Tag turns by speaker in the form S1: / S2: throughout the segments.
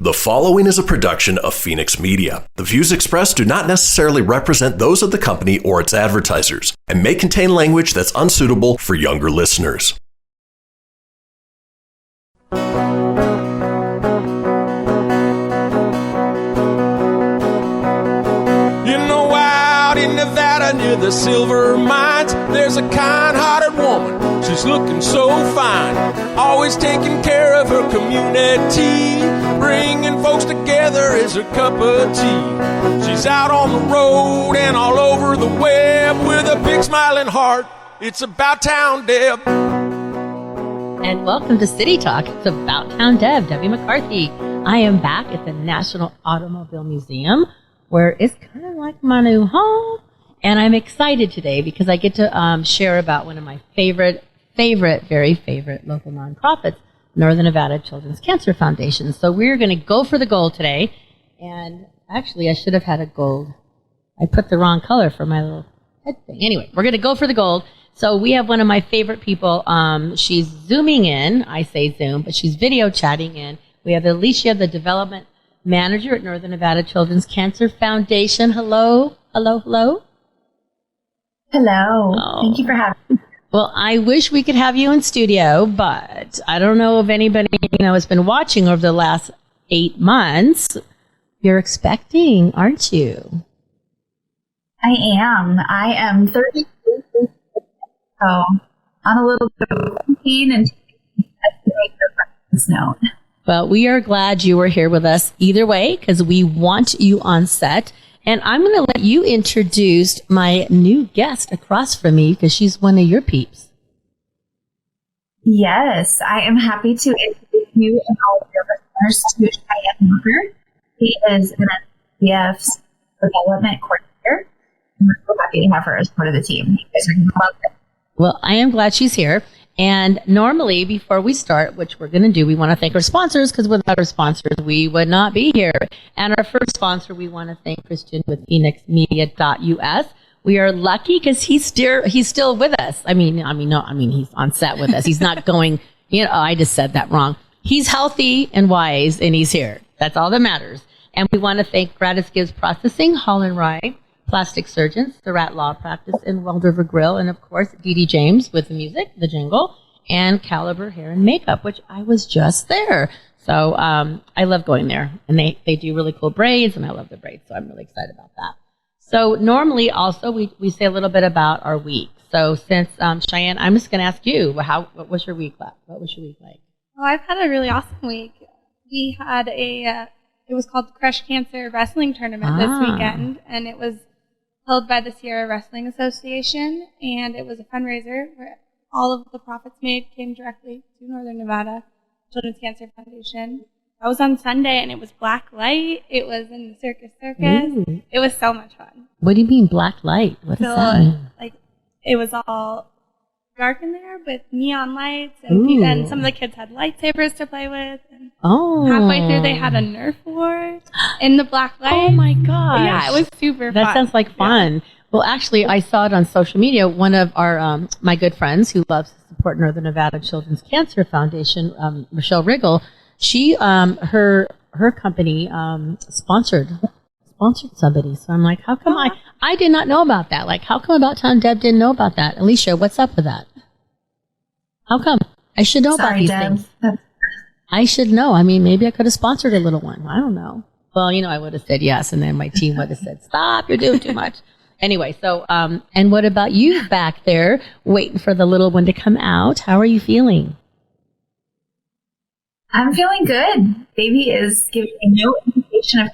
S1: The following is a production of Fenix Media. The views expressed do not necessarily represent those of the company or its advertisers and may contain language that's unsuitable for younger listeners.
S2: In Nevada near the silver mines, there's a kind-hearted woman. She's looking so fine, always taking care of her community. Bringing folks together is her cup of tea. She's out on the road and all over the web with a big smiling heart. It's About Town Deb.
S3: And welcome to City Talk. It's About Town Deb, Debbie McCarthy. I am back at the National Automobile Museum, where it's kind of like my new home. And I'm excited today because I get to share about one of my very favorite local nonprofits, Northern Nevada Children's Cancer Foundation. So we're going to go for the gold today. And actually, I should have had a gold. I put the wrong color for my little head thing. Anyway, we're going to go for the gold. So we have one of my favorite people. She's Zooming in. I say Zoom, but she's video chatting in. We have Alicia, the development manager at Northern Nevada Children's Cancer Foundation. Hello.
S4: Hello.
S3: Oh.
S4: Thank you for having me.
S3: Well, I wish we could have you in studio, but I don't know if anybody, has been watching over the last 8 months. You're expecting, aren't you?
S4: I am 30, so on a little bit of quarantine and to make the practice known.
S3: Well, we are glad you were here with us either way because we want you on set. And I'm going to let you introduce my new guest across from me because she's one of your peeps.
S4: Yes, I am happy to introduce you and all of your listeners to Cheyenne Walker. She is an SPF's development coordinator, and we're so happy to have her as part of the team. You guys are going to love it.
S3: Well, I am glad she's here. And normally, before we start, which we're going to do, we want to thank our sponsors, because without our sponsors, we would not be here. And our first sponsor, we want to thank Christian with FenixMedia.us. We are lucky because he's still with us. He's on set with us. He's not going, I just said that wrong. He's healthy and wise, and he's here. That's all that matters. And we want to thank GratisGives Processing, Wrye, Plastic Surgeons, Surratt Law Practice, and Weld Grille, and of course, Dee James with the music, the jingle, and Caliber Hair and Makeup, which I was just there. So I love going there, and they do really cool braids, and I love the braids, so I'm really excited about that. So normally, also, we say a little bit about our week. So since Cheyenne, I'm just going to ask you, what was your week like? What was your week like?
S5: Well, I've had a really awesome week. We had it was called the Crush Cancer Wrestling Tournament this weekend, and it was held by the Sierra Wrestling Association, and it was a fundraiser where all of the profits made came directly to Northern Nevada Children's Cancer Foundation. That was on Sunday, and it was black light. It was in the Circus.
S3: Ooh.
S5: It was so much fun.
S3: What do you mean black light? What does that mean?
S5: It was all dark in there with neon lights, and some of the kids had lightsabers to play with. And halfway through, they had a Nerf war in the black light.
S3: Oh my gosh!
S5: Yeah, it was super fun.
S3: That sounds like fun. Yeah. Well, actually, I saw it on social media. One of our my good friends who loves to support Northern Nevada Children's Cancer Foundation, Michelle Riggle, she her company sponsored somebody. So I'm like, how come I did not know about that? Like, how come About Town Deb didn't know about that? Alicia, what's up with that? How come? I should know about these things. I should know. I mean, maybe I could have sponsored a little one. I don't know. Well, I would have said yes, and then my team would have said, stop, you're doing too much. Anyway, so, and what about you back there waiting for the little one to come out? How are you feeling?
S4: I'm feeling good. Baby is giving me no indication of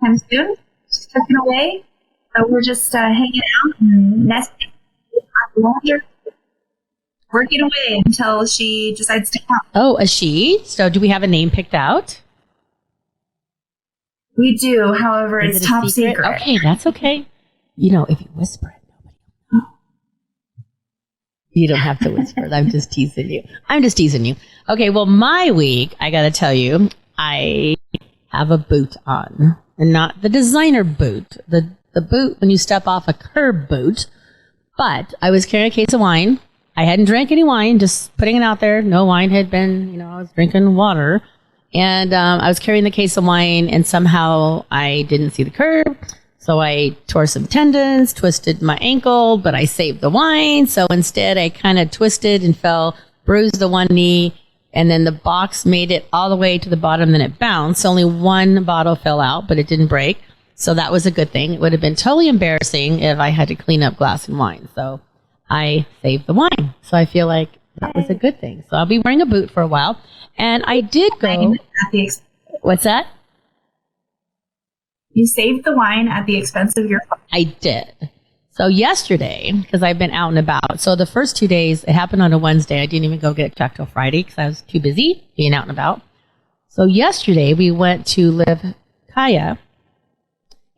S4: time soon. She's tucking away. So we're just hanging out and nesting. Working away until she decides to come.
S3: Oh, a she? So do we have a name picked out?
S4: We do. However, it's top secret.
S3: Okay, that's okay. If you whisper it, nobody will know. You don't have to whisper. I'm just teasing you. Okay, well, my week, I got to tell you, I have a boot on. And not the designer boot. The boot when you step off a curb boot. But I was carrying a case of wine. I hadn't drank any wine, just putting it out there. No wine had been, I was drinking water. And I was carrying the case of wine, and somehow I didn't see the curb. So I tore some tendons, twisted my ankle, but I saved the wine. So instead, I kind of twisted and fell, bruised the one knee, and then the box made it all the way to the bottom, then it bounced. Only one bottle fell out, but it didn't break. So that was a good thing. It would have been totally embarrassing if I had to clean up glass and wine. So I saved the wine. So I feel like that was a good thing. So I'll be wearing a boot for a while. And I did go. What's that?
S4: You saved the wine at the expense of your phone.
S3: I did. So yesterday, because I've been out and about. So the first 2 days, it happened on a Wednesday. I didn't even go get it checked till Friday because I was too busy being out and about. So yesterday, we went to Live Kaya,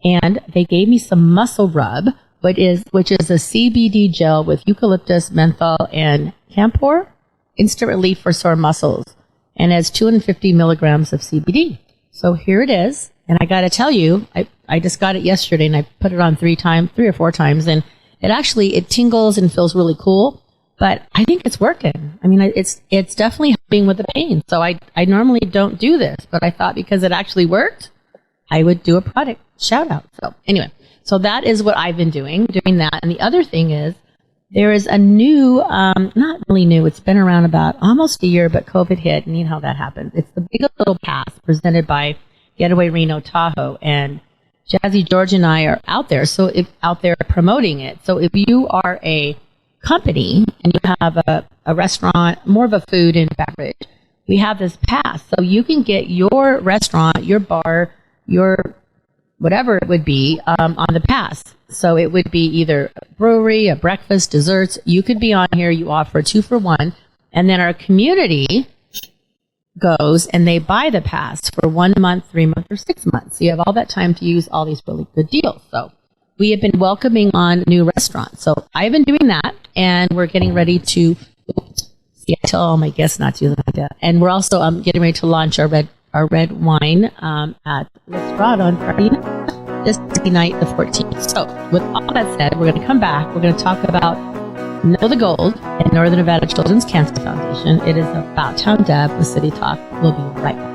S3: and they gave me some muscle rub, which is a CBD gel with eucalyptus, menthol, and camphor, instant relief for sore muscles, and has 250 milligrams of CBD. So here it is. And I got to tell you, I just got it yesterday, and I put it on 3 or 4 times, and it tingles and feels really cool. But I think it's working. I mean, it's definitely helping with the pain. So I normally don't do this, but I thought because it actually worked, I would do a product shout out. So anyway, so that is what I've been doing that. And the other thing is, there is a new, not really new, it's been around about almost a year, but COVID hit, and you know how that happens. It's the Big Little Pass presented by Getaway Reno Tahoe, and Jazzy George and I are out there promoting it. So if you are a company and you have a restaurant, more of a food and beverage, we have this pass. So you can get your restaurant, your bar, your whatever it would be on the pass. So it would be either a brewery, a breakfast, desserts. You could be on here. You offer 2 for 1. And then our community goes and they buy the pass for 1 month, 3 months, or 6 months. So you have all that time to use all these really good deals. So we have been welcoming on new restaurants. So I've been doing that, and we're getting ready to see. I tell all my guests not to do that. And we're also getting ready to launch our red wine at Surratt on Friday this night, the 14th. So with all that said, we're going to come back. We're going to talk about Know the Gold and Northern Nevada Children's Cancer Foundation. It is about Town Deb with City Talk. We'll be right back.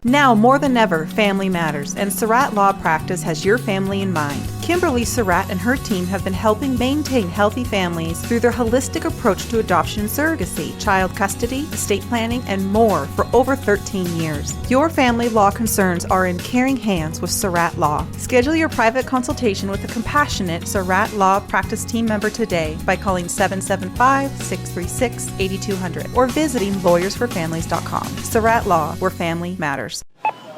S6: Now more than ever, family matters, and Surratt Law Practice has your family in mind. Kimberly Surratt and her team have been helping maintain healthy families through their holistic approach to adoption and surrogacy, child custody, estate planning, and more for over 13 years. Your family law concerns are in caring hands with Surratt Law. Schedule your private consultation with a compassionate Surratt Law Practice team member today by calling 775-636-8200 or visiting lawyersforfamilies.com. Surratt Law, where family matters.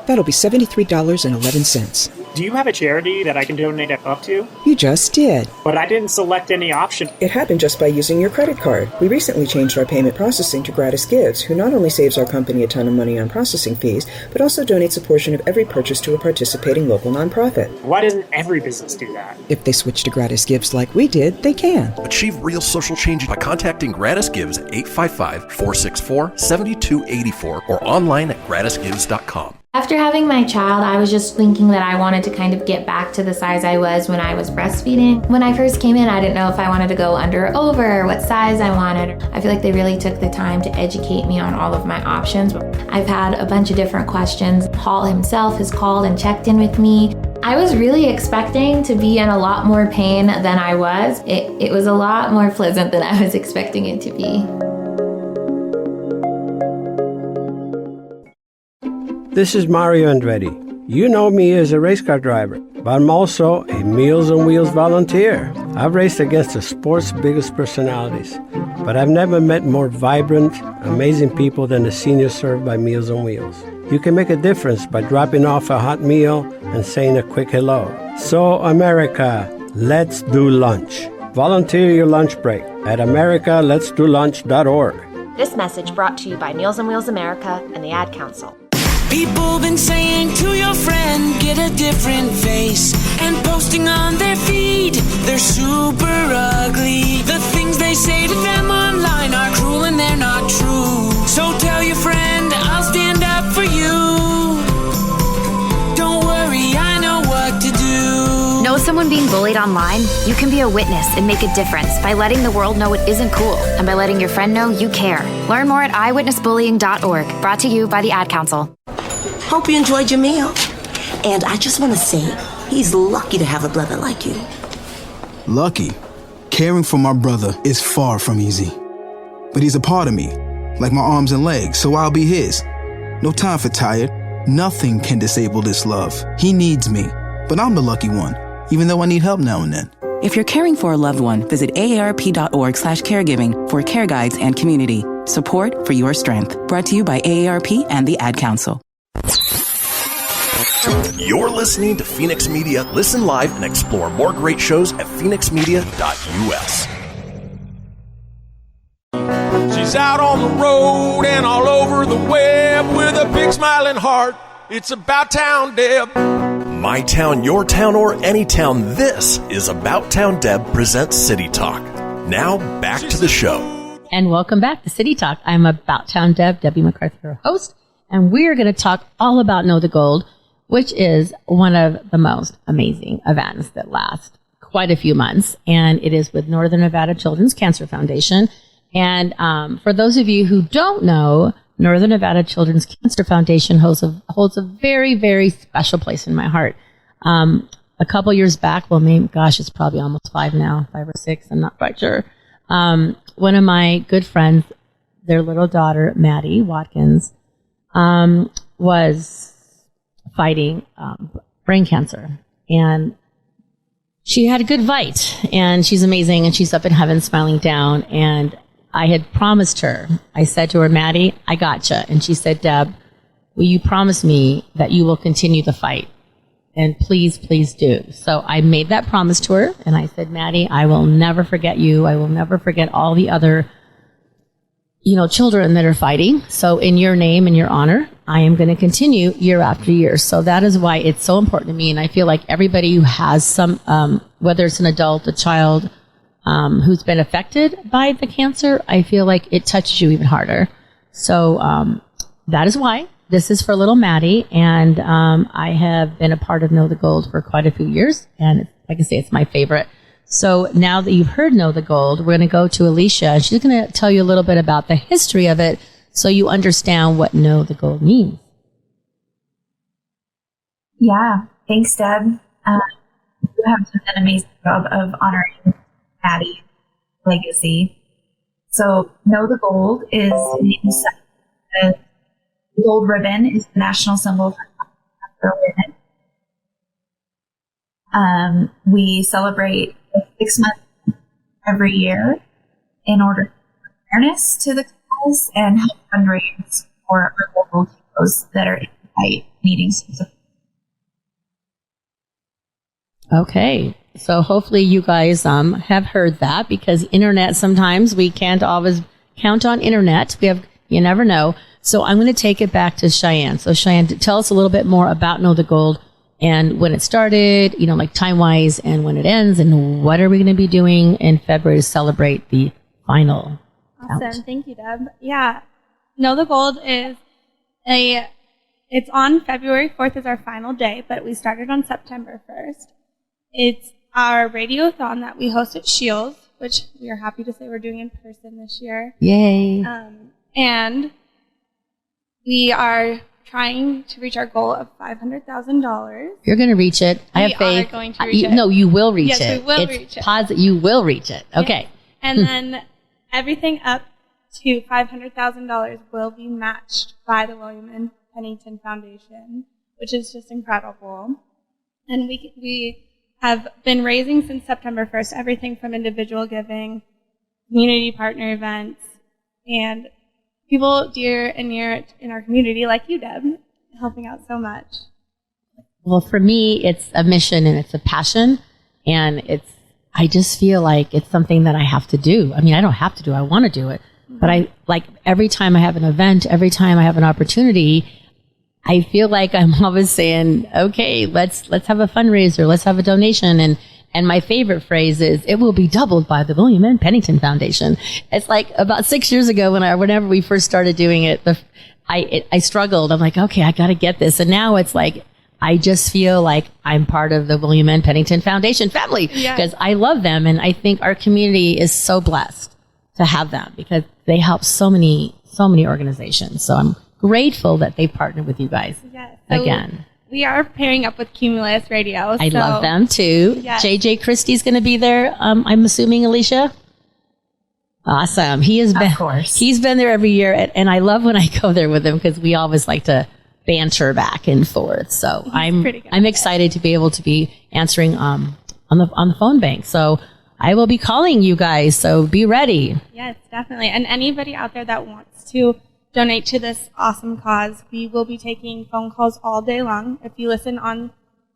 S7: That'll be $73.11.
S8: Do you have a charity that I can donate up to?
S7: You just did.
S8: But I didn't select any option.
S7: It happened just by using your credit card. We recently changed our payment processing to GratisGives, who not only saves our company a ton of money on processing fees, but also donates a portion of every purchase to a participating local nonprofit.
S8: Why doesn't every business do that?
S7: If they switch to GratisGives like we did, they can.
S1: Achieve real social change by contacting GratisGives at 855-464-7284 or online at gratisgives.com.
S9: After having my child, I was just thinking that I wanted to kind of get back to the size I was when I was breastfeeding. When I first came in, I didn't know if I wanted to go under or over, or what size I wanted. I feel like they really took the time to educate me on all of my options. I've had a bunch of different questions. Paul himself has called and checked in with me. I was really expecting to be in a lot more pain than I was. It was a lot more pleasant than I was expecting it to be.
S10: This is Mario Andretti. You know me as a race car driver, but I'm also a Meals on Wheels volunteer. I've raced against the sport's biggest personalities, but I've never met more vibrant, amazing people than the seniors served by Meals on Wheels. You can make a difference by dropping off a hot meal and saying a quick hello. So, America, let's do lunch. Volunteer your lunch break at americaletsdolunch.org.
S11: This message brought to you by Meals on Wheels America and the Ad Council.
S12: People been saying to your friend, get a different face, and posting on their feed, they're super ugly. The things they say to them online are cruel and they're not true. So tell your friend, I'll stand up for you. Don't worry, I know what to do.
S6: No
S13: someone being bullied online, you can be a witness and make a difference by letting the world know it isn't cool and by letting your friend know you care. Learn more at eyewitnessbullying.org. Brought to you by the Ad Council.
S14: Hope you enjoyed your meal. And I just want to say, he's lucky to have a brother like you.
S15: Lucky? Caring for my brother is far from easy. But he's a part of me, like my arms and legs, so I'll be his. No time for tired. Nothing can disable this love. He needs me, but I'm the lucky one, even though I need help now and then.
S16: If you're caring for a loved one, visit aarp.org/caregiving for care guides and community. Support for your strength. Brought to you by AARP and the Ad Council.
S1: You're listening to Fenix Media. Listen live and explore more great shows at fenixmedia.us.
S2: She's out on the road and all over the web with a big smiling heart. It's About Town Deb.
S1: My town, your town, or any town, this is About Town Deb presents City Talk. Now, back to the show.
S3: And welcome back to City Talk. I'm About Town Deb, Debbie McCarthy, your host, and we're going to talk all about Know the Gold, which is one of the most amazing events that last quite a few months, and it is with Northern Nevada Children's Cancer Foundation. And for those of you who don't know, Northern Nevada Children's Cancer Foundation holds a very, very special place in my heart. A couple years back, well, maybe, gosh, it's probably almost 5 or 6, I'm not quite sure. One of my good friends, their little daughter, Maddie Watkins, was fighting brain cancer. And she had a good fight, and she's amazing, and she's up in heaven smiling down. And I had promised her, I said to her, Maddie, I gotcha. And she said, Deb, will you promise me that you will continue the fight? And please, please do. So I made that promise to her, and I said, Maddie, I will never forget you. I will never forget all the other, children that are fighting. So in your name and your honor, I am going to continue year after year. So that is why it's so important to me. And I feel like everybody who has some, whether it's an adult, a child, who's been affected by the cancer, I feel like it touches you even harder. So that is why this is for little Maddie, and I have been a part of Know the Gold for quite a few years, and like I say, it's my favorite. So now that you've heard Know the Gold, we're going to go to Alicia, and she's going to tell you a little bit about the history of it so you understand what Know the Gold means.
S4: Yeah, thanks, Deb. You have done an amazing job of honoring Maddie's legacy. So Know the Gold is the gold ribbon is the national symbol for women. We celebrate 6 months every year in order to bring awareness to the cause and help fundraise for our local heroes that are in the fight needing support.
S3: Okay. So hopefully you guys have heard that, because internet, sometimes we can't always count on internet. You never know. So I'm going to take it back to Cheyenne. So Cheyenne, tell us a little bit more about Know the Gold and when it started, like time-wise, and when it ends, and what are we going to be doing in February to celebrate the final
S5: Awesome.
S3: out.
S5: Thank you, Deb. Yeah. Know the Gold is it's on February 4th is our final day, but we started on September 1st. It's our radiothon that we host at Shields, which we are happy to say we're doing in person this year.
S3: Yay.
S5: And we are trying to reach our goal of $500,000.
S3: You're going to reach it. I have faith.
S5: We are going to reach it.
S3: No, you will reach it.
S5: Yes, we will reach it.
S3: You will reach it. Okay.
S5: Yes. And then everything up to $500,000 will be matched by the William and Pennington Foundation, which is just incredible. And we have been raising since September 1st, everything from individual giving, community partner events, and people dear and near in our community like you, Deb, helping out so much.
S3: Well, for me, it's a mission and it's a passion, and I just feel like it's something that I have to do. I mean, I don't have to do it. I want to do it. Mm-hmm. But every time I have an event, every time I have an opportunity, I feel like I'm always saying, okay, let's have a fundraiser, let's have a donation. And my favorite phrase is, it will be doubled by the William and Pennington Foundation. It's like about 6 years ago whenever we first started doing it, I struggled. I'm like, okay, I got to get this. And now it's like, I just feel like I'm part of the William N. Pennington Foundation family because I love them. And I think our community is so blessed to have them because they help so many organizations. So I'm grateful that they partnered with you guys again.
S5: We are pairing up with Cumulus Radio.
S3: I love them too.
S5: Yes.
S3: JJ Christie's going to be there. I'm assuming, Alicia. Awesome. He's been there every year. And I love when I go there with him because we always like to banter back and forth. So I'm excited to be able to be answering on the phone bank. So I will be calling you guys. So be ready.
S5: Yes, definitely. And anybody out there that wants to donate to this awesome cause, we will be taking phone calls all day long. If you listen on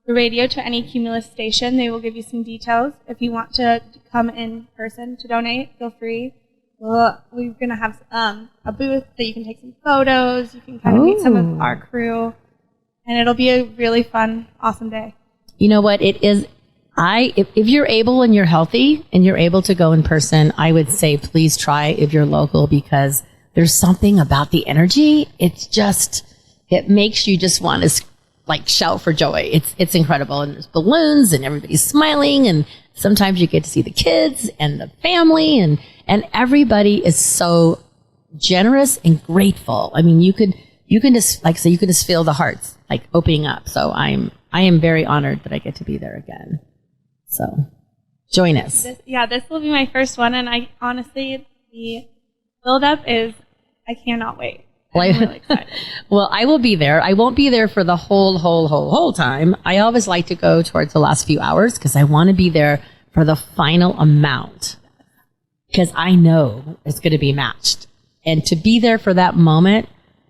S5: the radio to any Cumulus station, they will give you some details. If you want to come in person to donate, feel free. We're going to have a booth that you can take some photos. You can kind of meet some of our crew. And it'll be a really fun, awesome day.
S3: You know what? It is. If you're able and you're healthy and you're able to go in person, I would say please try if you're local because there's something about the energy. It makes you just want to shout for joy. It's incredible. And there's balloons and everybody's smiling. And sometimes you get to see the kids and the family and everybody is so generous and grateful. I mean, you can just you can just feel the hearts opening up. So I am very honored that I get to be there again. So join us.
S5: This will be my first one. And I honestly, the build up I cannot wait. I'm really excited.
S3: Well, I will be there. I won't be there for the whole time. I always like to go towards the last few hours because I want to be there for the final amount because I know it's going to be matched. And to be there for that moment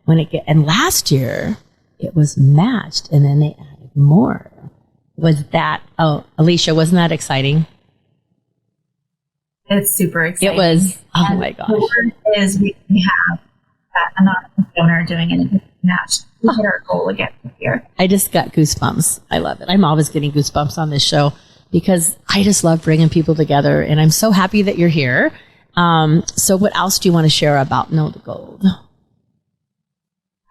S3: and last year it was matched and then they added more. Alicia, wasn't that exciting?
S4: It's super exciting.
S3: It was, my gosh.
S4: The word is we have that anonymous donor doing an match. We hit our goal again this year.
S3: I just got goosebumps. I love it. I'm always getting goosebumps on this show because I just love bringing people together and I'm so happy that you're here. So what else do you want to share about Know the Gold?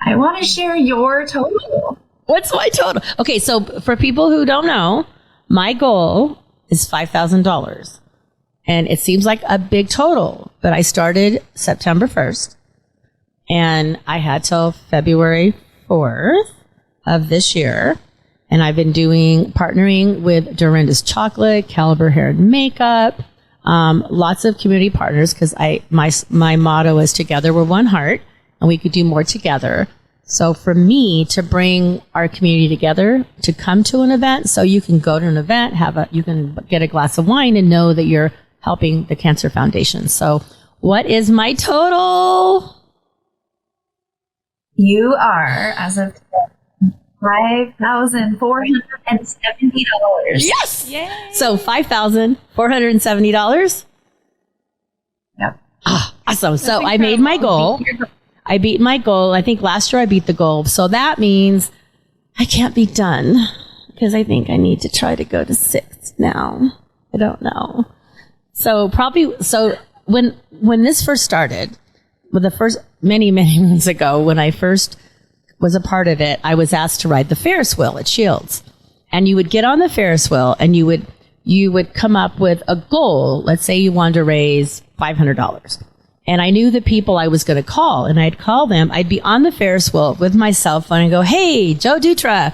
S4: I want to share your total.
S3: What's my total? Okay, so for people who don't know, my goal is $5,000. And it seems like a big total, but I started September 1st and I had till February 4th of this year. And I've been partnering with Dorinda's Chocolate, Caliber Hair and Makeup, lots of community partners because my motto is together we're one heart and we could do more together. So for me to bring our community together to come to an event, so you can go to an event, you can get a glass of wine and know that you're helping the Cancer Foundation. So what is my total?
S4: You are, as of today, $5,470.
S3: Yes! Yay. So $5,470?
S4: Yep.
S3: Awesome. So I made my goal. I beat my goal. I think last year I beat the goal. So that means I can't be done because I think I need to try to go to 6 now. I don't know. So when this first started, many months ago, when I first was a part of it, I was asked to ride the Ferris wheel at Shields. And you would get on the Ferris wheel and you would come up with a goal. Let's say you wanted to raise $500. And I knew the people I was going to call, and I'd call them. I'd be on the Ferris wheel with my cell phone and go, "Hey, Joe Dutra,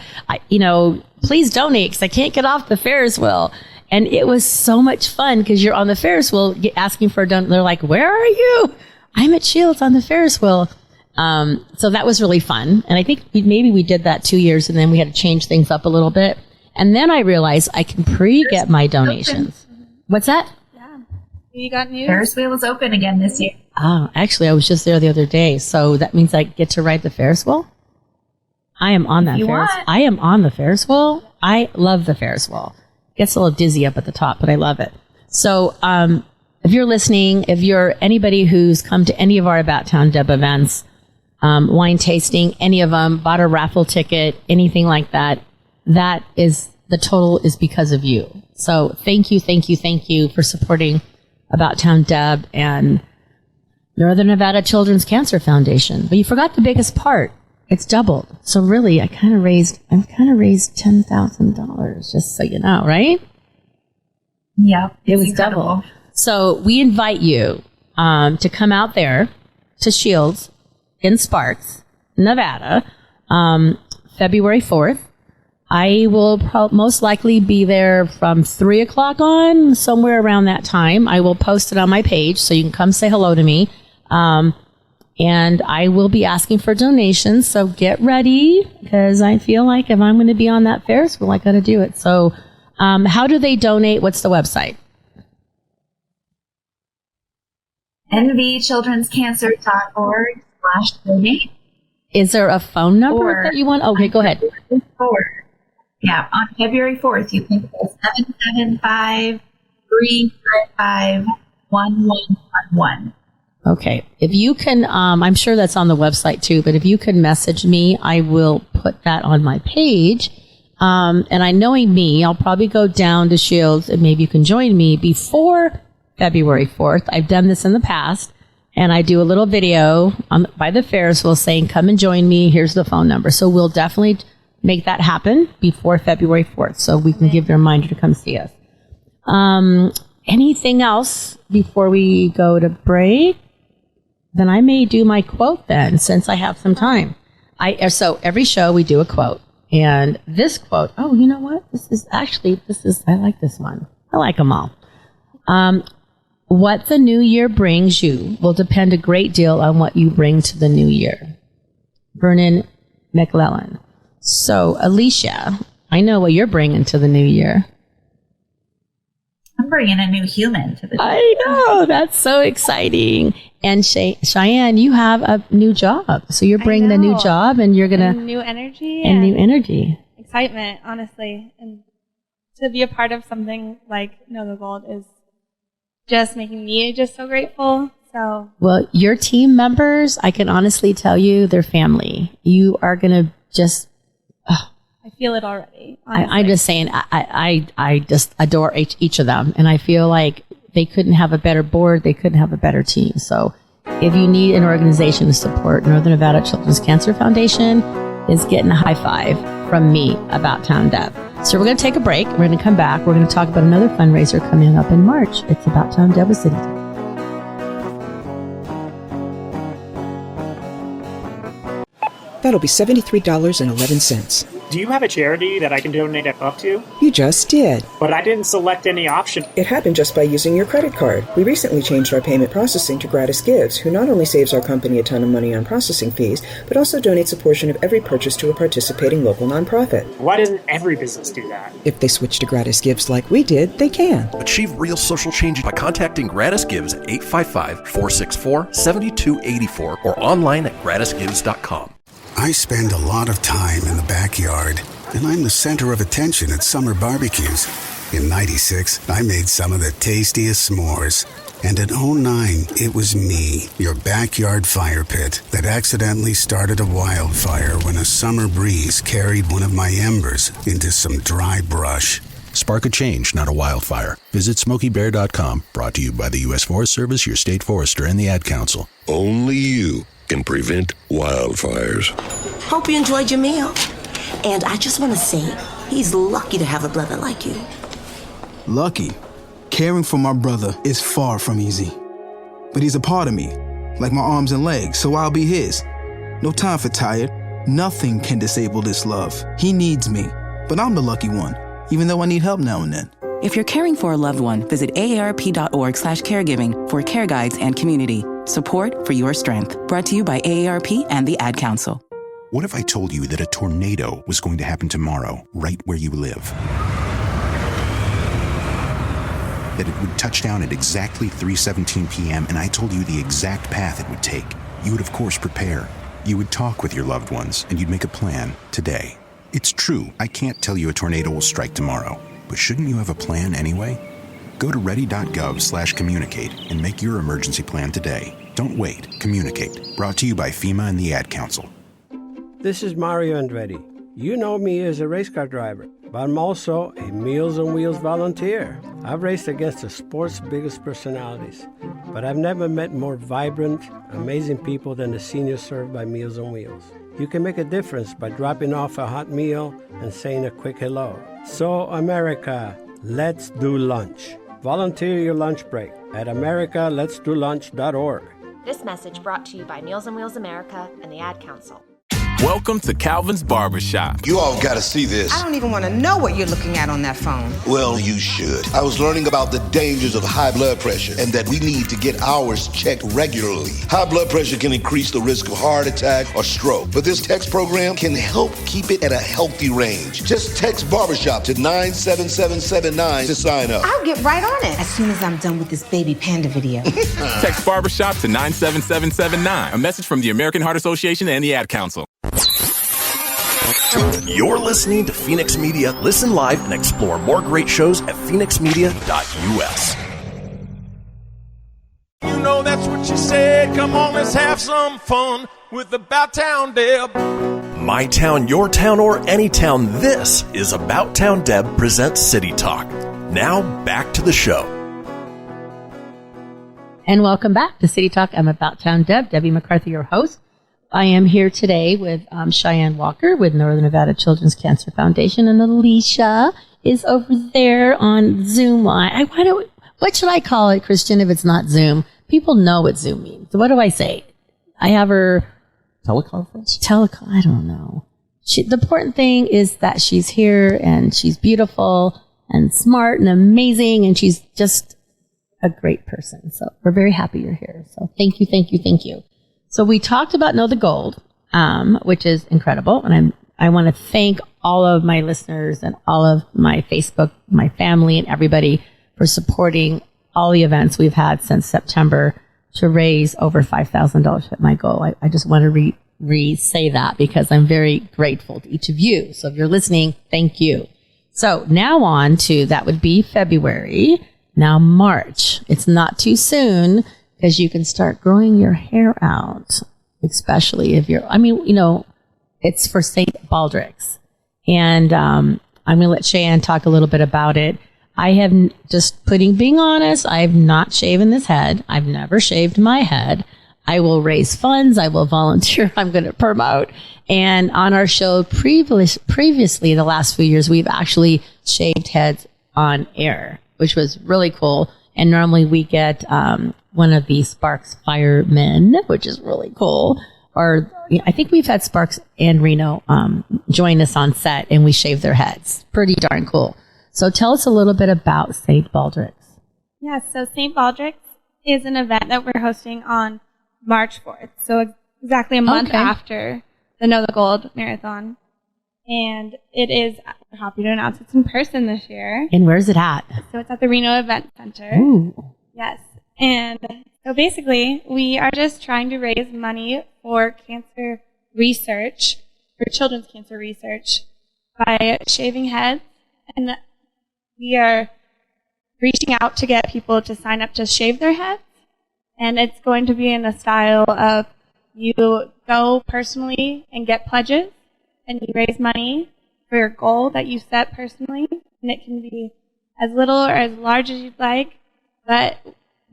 S3: please donate because I can't get off the Ferris wheel." And it was so much fun because you're on the Ferris wheel asking for a donation. They're like, "Where are you?" "I'm at Shields on the Ferris wheel." So that was really fun. And I think maybe we did that 2 years, and then we had to change things up a little bit. And then I realized I can get my donations. What's that?
S5: You got news?
S4: Ferris wheel is open again this year.
S3: Oh, actually, I was just there the other day. So that means I get to ride the Ferris wheel? I am on that Ferris. I am on the Ferris wheel. I love the Ferris wheel. Gets a little dizzy up at the top, but I love it. So if you're listening, if you're anybody who's come to any of our About Town Deb events, wine tasting, any of them, bought a raffle ticket, anything like that, the total is because of you. So thank you for supporting About Town Deb and Northern Nevada Children's Cancer Foundation. But you forgot the biggest part. It's doubled. So really, I kind of raised $10,000, just so you know, right?
S4: Yeah,
S3: it was double. So we invite you to come out there to Shields in Sparks, Nevada, February 4th. I will most likely be there from 3 o'clock on, somewhere around that time. I will post it on my page, so you can come say hello to me. And I will be asking for donations, so get ready, because I feel like if I'm going to be on that Ferris wheel, I got to do it. So how do they donate? What's the website?
S4: nvchildrenscancer.org/donate.
S3: Is there a phone number that you want? Okay, go ahead.
S4: Yeah, on February 4th, you can call 775-355-1111.
S3: Okay. If you can, I'm sure that's on the website too, but if you can message me, I will put that on my page. And I knowing me, I'll probably go down to Shields and maybe you can join me before February 4th. I've done this in the past, and I do a little video by the Ferris wheel saying, come and join me. Here's the phone number. So we'll definitely make that happen before February 4th so we can give you a reminder to come see us. Anything else before we go to break? Then I may do my quote then, since I have some time. So every show we do a quote. And this quote, oh, you know what? I like this one. I like them all. What the new year brings you will depend a great deal on what you bring to the new year. Vernon McClellan. So, Alicia, I know what you're bringing to the new year.
S4: I'm bringing a new human to the new year.
S3: I know. That's so exciting. And Cheyenne, you have a new job. So you're bringing a new job, and you're going to...
S5: New energy.
S3: And new energy.
S5: Excitement, honestly. And to be a part of something like Know the Gold is just making me just so grateful. So,
S3: well, your team members, I can honestly tell you, they're family. You are going to just...
S5: I feel it already.
S3: I'm just saying, I just adore each of them. And I feel like they couldn't have a better board. They couldn't have a better team. So if you need an organization to support, Northern Nevada Children's Cancer Foundation is getting a high five from me about Town Deb. So we're going to take a break. We're going to come back. We're going to talk about another fundraiser coming up in March. It's about Town Deb with City.
S7: That'll be $73.11.
S8: Do you have a charity that I can donate up to?
S7: You just did.
S8: But I didn't select any option.
S7: It happened just by using your credit card. We recently changed our payment processing to GratisGives, who not only saves our company a ton of money on processing fees, but also donates a portion of every purchase to a participating local nonprofit.
S8: Why doesn't every business do that?
S7: If they switch to GratisGives like we did, they can.
S1: Achieve real social change by contacting GratisGives at 855-464-7284 or online at gratisgives.com.
S17: I spend a lot of time in the backyard, and I'm the center of attention at summer barbecues. In '96, I made some of the tastiest s'mores. And in '09, it was me, your backyard fire pit, that accidentally started a wildfire when a summer breeze carried one of my embers into some dry brush.
S18: Spark a change, not a wildfire. Visit SmokeyBear.com, brought to you by the U.S. Forest Service, your state forester, and the Ad Council.
S19: Only you can prevent wildfires.
S14: Hope you enjoyed your meal. And I just want to say, he's lucky to have a brother like you.
S15: Lucky? Caring for my brother is far from easy. But he's a part of me, like my arms and legs, so I'll be his. No time for tired. Nothing can disable this love. He needs me, but I'm the lucky one, even though I need help now and then.
S16: If you're caring for a loved one, visit aarp.org/caregiving for care guides and community. Support for your strength. Brought to you by AARP and the Ad Council.
S18: What if I told you that a tornado was going to happen tomorrow, right where you live? That it would touch down at exactly 3:17 p.m., and I told you the exact path it would take. You would, of course, prepare. You would talk with your loved ones, and you'd make a plan today. It's true, I can't tell you a tornado will strike tomorrow, but shouldn't you have a plan anyway? Go to ready.gov/communicate and make your emergency plan today. Don't wait. Communicate. Brought to you by FEMA and the Ad Council.
S10: This is Mario Andretti. You know me as a race car driver, but I'm also a Meals on Wheels volunteer. I've raced against the sport's biggest personalities, but I've never met more vibrant, amazing people than the seniors served by Meals on Wheels. you can make a difference by dropping off a hot meal and saying a quick hello. So, America, let's do lunch. Volunteer your lunch break at americaletsdolunch.org.
S11: This message brought to you by Meals on Wheels America and the Ad Council.
S20: Welcome to Calvin's Barbershop.
S21: You all gotta see this.
S22: I don't even want to know what you're looking at on that phone.
S21: Well, you should. I was learning about the dangers of high blood pressure and that we need to get ours checked regularly. High blood pressure can increase the risk of heart attack or stroke, but this text program can help keep it at a healthy range. Just text Barbershop to 97779 to sign up.
S22: I'll get right on it as soon as I'm done with this baby panda video.
S20: Text Barbershop to 97779. A message from the American Heart Association and the Ad Council.
S1: You're listening to Fenix Media. Listen live and explore more great shows at fenixmedia.us.
S2: You know that's what she said. Come on, let's have some fun with About Town Deb.
S1: My town, your town, or any town, this is About Town Deb presents City Talk. Now, back to the show.
S3: And welcome back to City Talk. I'm About Town Deb, Debbie McCarthy, your host. I am here today with Cheyenne Walker with Northern Nevada Children's Cancer Foundation, and Alicia is over there on Zoom. What should I call it, Christian, if it's not Zoom? People know what Zoom means. So what do I say? I have her...
S23: Teleconference?
S3: I don't know. The important thing is that she's here, and she's beautiful and smart and amazing, and she's just a great person. So we're very happy you're here. So thank you, thank you, thank you. So we talked about Know the Gold, which is incredible. And I want to thank all of my listeners and all of my Facebook, my family, and everybody for supporting all the events we've had since September to raise over $5,000 at my goal. I just want to re-say that because I'm very grateful to each of you. So if you're listening, thank you. So now on to, that would be February. Now March. It's not too soon, because you can start growing your hair out, especially if you're, it's for St. Baldrick's. And I'm going to let Cheyenne talk a little bit about it. I have, being honest, I've not shaven this head. I've never shaved my head. I will raise funds. I will volunteer. I'm going to promote. And on our show previously, the last few years, we've actually shaved heads on air, which was really cool. And normally we get one of the Sparks firemen, which is really cool. Or I think we've had Sparks and Reno join us on set, and we shave their heads. Pretty darn cool. So tell us a little bit about St. Baldrick's.
S5: Yeah, so St. Baldrick's is an event that we're hosting on March 4th. So exactly a month after the Know the Gold Marathon. And it is, we're happy to announce it's in person this year.
S3: And where's it at?
S5: So it's at the Reno Event Center.
S3: Ooh.
S5: Yes. And so basically, we are just trying to raise money for cancer research, for children's cancer research, by shaving heads. And we are reaching out to get people to sign up to shave their heads. And it's going to be in a style of you go personally and get pledges, and you raise money for your goal that you set personally. And it can be as little or as large as you'd like, but